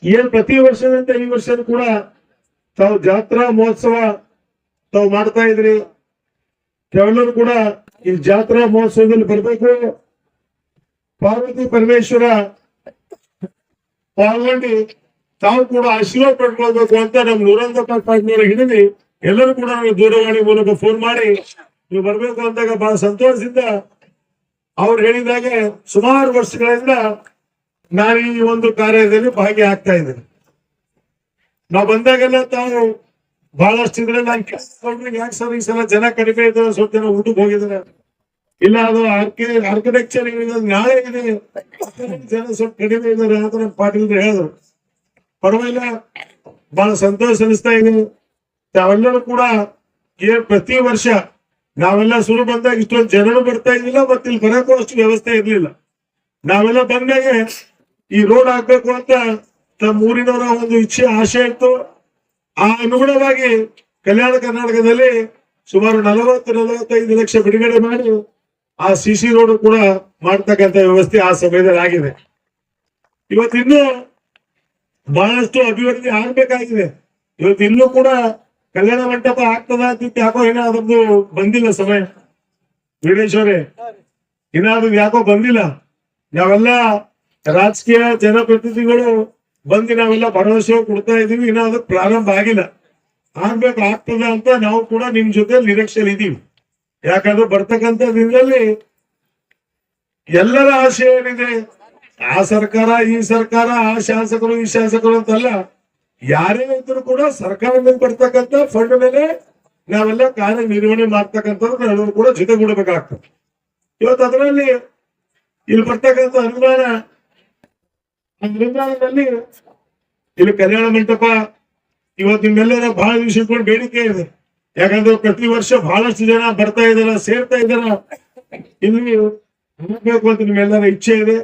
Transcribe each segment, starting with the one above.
ಏನ್ ಪ್ರತಿ ವರ್ಷದಂತೆ ಈ ವರ್ಷ ಕೂಡ ತಾವು ಜಾತ್ರಾ ಮಹೋತ್ಸವ ತಾವು ಮಾಡ್ತಾ ಇದ್ರಿ. ತಾವೆಲ್ಲರೂ ಕೂಡ ಈ ಜಾತ್ರಾ ಮಹೋತ್ಸವದಲ್ಲಿ ಬರ್ಬೇಕು, ಪಾರ್ವತಿ ಪರಮೇಶ್ವರ ಪಾಲ್ಗೊಂಡು ತಾವು ಕೂಡ ಆಶೀರ್ವಾದ ಪಡ್ಕೊಳ್ಬೇಕು ಅಂತ ನಮ್ ನೂರಂತಪ್ಪ ಪಾಟ್ನವರ ಹಿಡಿದು ಎಲ್ಲರೂ ಕೂಡ ನಮಗೆ ದೂರವಾಣಿ ಮೂಲಕ ಫೋನ್ ಮಾಡಿ ನೀವು ಬರ್ಬೇಕು ಅಂದಾಗ ಬಹಳ ಸಂತೋಷದಿಂದ ಅವ್ರು ಹೇಳಿದಾಗ ಸುಮಾರು ವರ್ಷಗಳಿಂದ ನಾನು ಈ ಒಂದು ಕಾರ್ಯದಲ್ಲಿ ಭಾಗಿಯಾಗ್ತಾ ಇದ್ದೇನೆ. ನಾವು ಬಂದಾಗೆಲ್ಲ ತಾವು ಬಹಳಷ್ಟು ಇದ್ರೆ ನಾನು ಯಾಕೆ ಸರ್ ಈ ಸಲ ಜನ ಕಡಿಮೆ ಇದ್ದಾರೆ, ಸ್ವಲ್ಪ ಜನ ಊಟಕ್ಕೆ ಹೋಗಿದ್ದಾರೆ, ಇಲ್ಲ ಅದು ಆರ್ಕಿಟೆಕ್ಚರ್ ನಾಳೆ ಇದೆ ಜನ ಸ್ವಲ್ಪ ಕಡಿಮೆ ಇದ್ದಾರೆ ಅಂತ ನಮ್ಮ ಪಾಟೀಲ್ ಹೇಳಿದ್ರು. ಪರವಾಗಿಲ್ಲ, ಬಹಳ ಸಂತೋಷ ಅನಿಸ್ತಾ ಇದೆ. ತಾವೆಲ್ಲರೂ ಕೂಡ ಪ್ರತಿ ವರ್ಷ ನಾವೆಲ್ಲ ಶುರು ಬಂದಾಗ ಇಷ್ಟೊಂದು ಜನರು ಬರ್ತಾ ಇರ್ಲಿಲ್ಲ, ಮತ್ತೆ ಇಲ್ಲಿ ಬರೋಕ್ಕೂ ಅಷ್ಟು ವ್ಯವಸ್ಥೆ ಇರ್ಲಿಲ್ಲ. ನಾವೆಲ್ಲ ಬಂದಾಗ ಈ ರೋಡ್ ಹಾಕ್ಬೇಕು ಅಂತ ನಮ್ಮ ಊರಿನವರ ಒಂದು ಇಚ್ಛೆ ಆಶೆ ಇತ್ತು. ಆ ಅನುಗುಣವಾಗಿ ಕಲ್ಯಾಣ ಕರ್ನಾಟಕದಲ್ಲಿ ಸುಮಾರು 40-45 ಲಕ್ಷ ಬಿಡುಗಡೆ ಮಾಡಿ ಆ ಸಿಸಿ ರೋಡ್ ಕೂಡ ಮಾಡ್ತಕ್ಕಂಥ ವ್ಯವಸ್ಥೆ ಆ ಸಮಯದಲ್ಲಿ ಆಗಿದೆ. ಇವತ್ತಿನ್ನೂ ಬಹಳಷ್ಟು ಅಭಿವೃದ್ಧಿ ಆಗ್ಬೇಕಾಗಿದೆ. ಇವತ್ತು ಇನ್ನೂ ಕೂಡ ಕಲ್ಯಾಣ ಮಂಟಪ ಆಗ್ತದ ಅಂತ ಯಾಕೋ ಏನೋ ಅದ್ರದ್ದು ಬಂದಿಲ್ಲ ಸಮಯ. ವೀರೇಶ್ವರೇ, ಇನ್ನಾದ್ರು ಯಾಕೋ ಬಂದಿಲ್ಲ. ನಾವೆಲ್ಲ ರಾಜಕೀಯ ಜನಪ್ರತಿನಿಧಿಗಳು ಬಂದು ನಾವೆಲ್ಲ ಭರವಸೆ ಕೊಡ್ತಾ ಇದೀವಿ, ಇನ್ನ ಅದಕ್ಕೆ ಪ್ರಾರಂಭ ಆಗಿಲ್ಲ. ಆಗ್ತದ ಅಂತ ನಾವು ಕೂಡ ನಿಮ್ ಜೊತೆ ನಿರೀಕ್ಷೆಯಲ್ಲಿ ಇದೀವಿ. ಯಾಕಂದ್ರೆ ಬರ್ತಕ್ಕಂಥ ದಿನದಲ್ಲಿ ಎಲ್ಲರ ಆಶೆ ಏನಿದೆ, ಆ ಸರ್ಕಾರ ಈ ಸರ್ಕಾರ, ಆ ಶಾಸಕರು ಈ ಶಾಸಕರು ಅಂತಲ್ಲ, ಯಾರೇ ಇದ್ರು ಕೂಡ ಸರ್ಕಾರದಿಂದ ಬರ್ತಕ್ಕಂಥ ಫಂಡ್ ಮೇಲೆ ನಾವೆಲ್ಲ ಕಾರ್ಯ ನಿರ್ವಹಣೆ ಮಾಡ್ತಕ್ಕಂಥದ್ದು ಎಲ್ಲರೂ ಕೂಡ ಜೊತೆಗೂಡಬೇಕಾಗ್ತದೆ. ಇವತ್ತು ಅದರಲ್ಲಿ ಇಲ್ಲಿ ಬರ್ತಕ್ಕಂಥ ಅನುದಾನದಲ್ಲಿ ಇಲ್ಲಿ ಕಲ್ಯಾಣ ಮಂಟಪ ಇವತ್ತು ನಿಮ್ಮೆಲ್ಲರ ಬಹಳ ದಿವಸ ಇಟ್ಕೊಂಡು ಬೇಡಿಕೆ ಇದೆ. ಯಾಕಂದ್ರೆ ಪ್ರತಿ ವರ್ಷ ಬಹಳಷ್ಟು ಜನ ಬರ್ತಾ ಇದಾರ, ಸೇರ್ತಾ ಇದಾರ, ಇಲ್ಲಿ ಹೋಗ್ಬೇಕು ಅಂತ ನಿಮ್ಮೆಲ್ಲರ ಇಚ್ಛೆ ಇದೆ.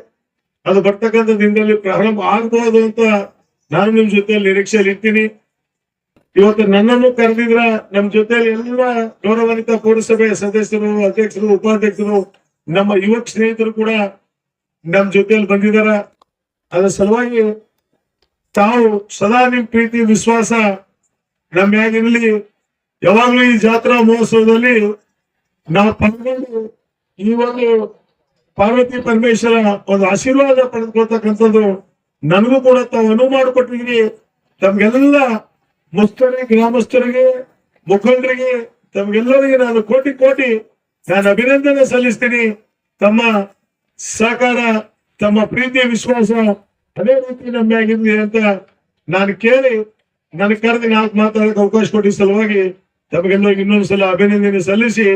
ಅದು ಬರ್ತಕ್ಕಂಥ ದಿನದಲ್ಲಿ ಪ್ರಾರಂಭ ಆಗ್ಬಹುದು ಅಂತ ನಾನು ನಿಮ್ ಜೊತೆಯಲ್ಲಿ ನಿರೀಕ್ಷೆಯಲ್ಲಿ ಇರ್ತೀನಿ. ಇವತ್ತು ನನ್ನನ್ನು ಕರೆದಿದ್ರ ನಮ್ ಜೊತೆಯಲ್ಲಿ ಎಲ್ಲ ಗೌರವಾನ್ವಿತ ಪೌರಸಭೆ ಸದಸ್ಯರು, ಅಧ್ಯಕ್ಷರು, ಉಪಾಧ್ಯಕ್ಷರು, ನಮ್ಮ ಯುವಕ ಸ್ನೇಹಿತರು ಕೂಡ ನಮ್ ಜೊತೆಯಲ್ಲಿ ಬಂದಿದಾರ. ಅದರ ಸಲುವಾಗಿ ತಾವು ಸದಾ ನಿಮ್ ಪ್ರೀತಿ ವಿಶ್ವಾಸ ನಮ್ಮ ಮ್ಯಾಗಿರ್ಲಿ. ಯಾವಾಗ್ಲೂ ಈ ಜಾತ್ರಾ ಮಹೋತ್ಸವದಲ್ಲಿ ನಾವು ಪಾಲ್ಗೊಂಡು ಈ ಒಂದು ಪಾರ್ವತಿ ಪರಮೇಶ್ವರ ಒಂದು ಆಶೀರ್ವಾದ ಪಡೆದುಕೊಳ್ತಕ್ಕಂಥದ್ದು ನನಗೂ ಕೂಡ ತಾವು ಅನುವು ಮಾಡಿಕೊಟ್ಟಿದ್ರಿ. ತಮ್ಗೆಲ್ಲ ಮುಸ್ತರಿಗೆ, ಗ್ರಾಮಸ್ಥರಿಗೆ, ಮುಖಂಡರಿಗೆ, ತಮ್ಗೆಲ್ಲರಿಗೆ ನಾನು ಕೋಟಿ ನಾನು ಅಭಿನಂದನೆ ಸಲ್ಲಿಸ್ತೀನಿ. ತಮ್ಮ ಸಹಕಾರ, ತಮ್ಮ ಪ್ರೀತಿ ವಿಶ್ವಾಸ ಅದೇ ರೀತಿ ನಮ್ಗಾಗಿರ್ಲಿ ಅಂತ ನಾನು ಕೇಳಿ ನನಗೆ ಕರೆದು ನಾಲ್ಕು ಮಾತಾಡಕ್ಕೆ ಅವಕಾಶ ಕೊಟ್ಟಿದ್ದ ಸಲುವಾಗಿ ತಮಗೆಲ್ಲ ಇನ್ನೊಂದ್ಸಲ ಅಭಿನಂದನೆ ಸಲ್ಲಿಸಿ